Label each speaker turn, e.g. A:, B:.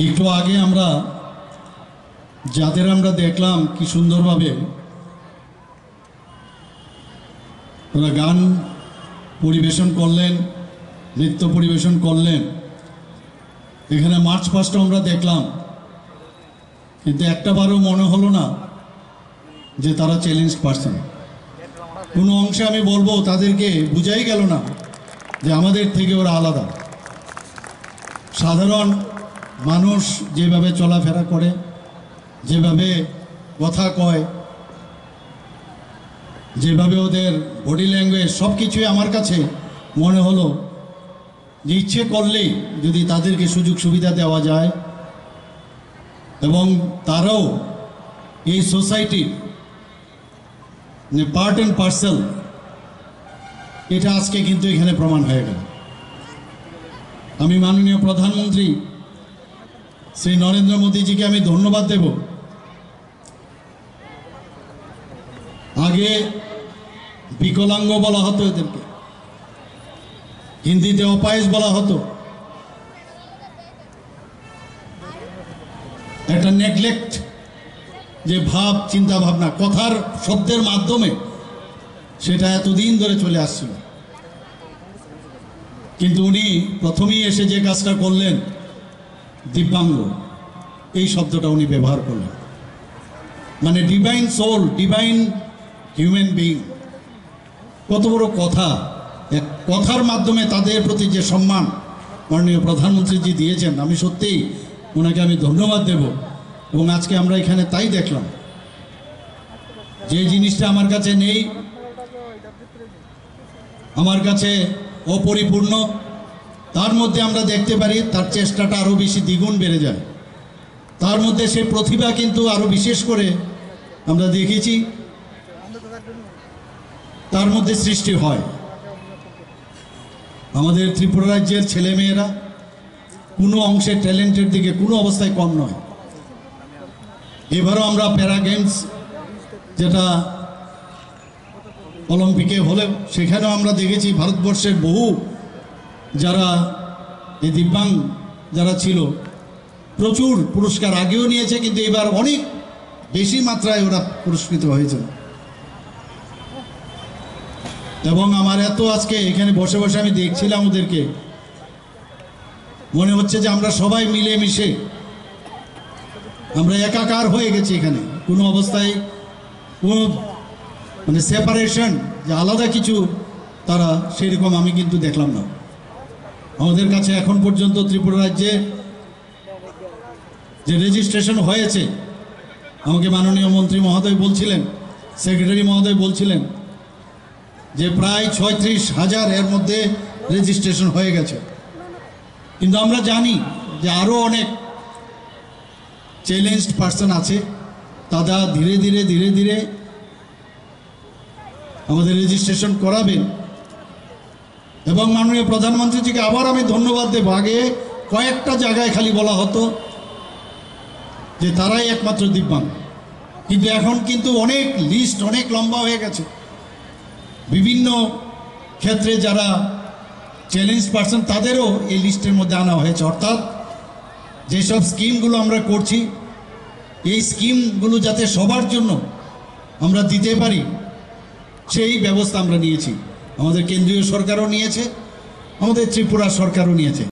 A: একটু আগে আমরা যাদের আমরা দেখলাম কি সুন্দরভাবে ওরা গান পরিবেশন করলেন, নৃত্য পরিবেশন করলেন। এখানে মার্চ পাস্টও আমরা দেখলাম, কিন্তু একটাবারও মনে হলো না যে তারা চ্যালেঞ্জ পারসন। কোনো অংশে আমি বলবো তাদেরকে বুঝাই গেল না যে আমাদের থেকে ওরা আলাদা। সাধারণ মানুষ যেভাবে চলাফেরা করে, যেভাবে কথা কয়, যেভাবে ওদের বডি ল্যাঙ্গুয়েজ সব কিছুই আমার কাছে মনে হলো যে ইচ্ছে করলেই যদি তাদেরকে সুযোগ সুবিধা দেওয়া যায় এবং তারাও এই সোসাইটির পার্ট অ্যান্ড পার্সেল, এটা আজকে কিন্তু এখানে প্রমাণ হয়ে গেল। আমি মাননীয় প্রধানমন্ত্রী শ্রী নরেন্দ্র মোদীজিকে আমি ধন্যবাদ দেব। আগে বিকলাঙ্গ বলা হতো, এদেরকে হিন্দিতে অপায়েশ বলা হতো। একটা নেগলেক্ট যে ভাব, চিন্তা ভাবনা, কথার শব্দের মাধ্যমে সেটা এতদিন ধরে চলে আসছিল। কিন্তু উনি প্রথমেই এসে যে কাজটা করলেন, দিব্যাঙ্গ এই শব্দটা উনি ব্যবহার করলেন। মানে divine soul, divine human being. কত বড় কথা! এক কথার মাধ্যমে তাদের প্রতি যে সম্মান মাননীয় প্রধানমন্ত্রীজি দিয়েছেন, আমি সত্যিই ওনাকে আমি ধন্যবাদ দেব। এবং আজকে আমরা এখানে তাই দেখলাম, যে জিনিসটা আমার কাছে নেই, আমার কাছে অপরিপূর্ণ, তার মধ্যে আমরা দেখতে পারি তার চেষ্টাটা আরও বেশি দ্বিগুণ বেড়ে যায়। তার মধ্যে সে প্রতিভা কিন্তু আরও বিশেষ করে আমরা দেখেছি তার মধ্যে সৃষ্টি হয়। আমাদের ত্রিপুরা রাজ্যের ছেলেমেয়েরা কোনো অংশে ট্যালেন্টের দিকে কোনো অবস্থায় কম নয়। এবারও আমরা প্যারা গেমস, যেটা অলিম্পিকে হলেও, সেখানেও আমরা দেখেছি ভারতবর্ষের বহু যারা এই দিব্যাঙ্গ যারা ছিল, প্রচুর পুরস্কার আগেও নিয়েছে, কিন্তু এবার অনেক বেশি মাত্রায় ওরা পুরস্কৃত হয়েছে। এবং আমার এত আজকে এখানে বসে বসে আমি দেখছিলাম ওদেরকে, মনে হচ্ছে যে আমরা সবাই মিলেমিশে আমরা একাকার হয়ে গেছি এখানে। কোনো অবস্থায় কোনো মানে সেপারেশন, যে আলাদা কিছু তারা, সেরকম আমি কিন্তু দেখলাম না। আমাদের কাছে এখন পর্যন্ত ত্রিপুরা রাজ্যে যে রেজিস্ট্রেশন হয়েছে, আমাকে মাননীয় মন্ত্রী মহোদয় বলছিলেন, সেক্রেটারি মহোদয় বলছিলেন যে প্রায় 36,000 এর মধ্যে রেজিস্ট্রেশন হয়ে গেছে। কিন্তু আমরা জানি যে আরও অনেক চ্যালেঞ্জড পার্সন আছে, তারা ধীরে ধীরে ধীরে ধীরে আমাদের রেজিস্ট্রেশন করাবেন। এবং মাননীয় প্রধানমন্ত্রীজিকে আবার আমি ধন্যবাদ দেব। আগে কয়েকটা জায়গায় খালি বলা হতো যে তারাই একমাত্র দিব্যাঙ্গ, কিন্তু এখন কিন্তু অনেক লিস্ট অনেক লম্বা হয়ে গেছে। বিভিন্ন ক্ষেত্রে যারা চ্যালেঞ্জ পার্সন তাদেরও এই লিস্টের মধ্যে আনা হয়েছে। অর্থাৎ যেসব স্কিমগুলো আমরা করছি, এই স্কিমগুলো যাতে সবার জন্য আমরা দিতে পারি, সেই ব্যবস্থা আমরা নিয়েছি। আমাদের কেন্দ্রীয় সরকারও নিয়েছে, আমাদের ত্রিপুরা সরকারও নিয়েছে।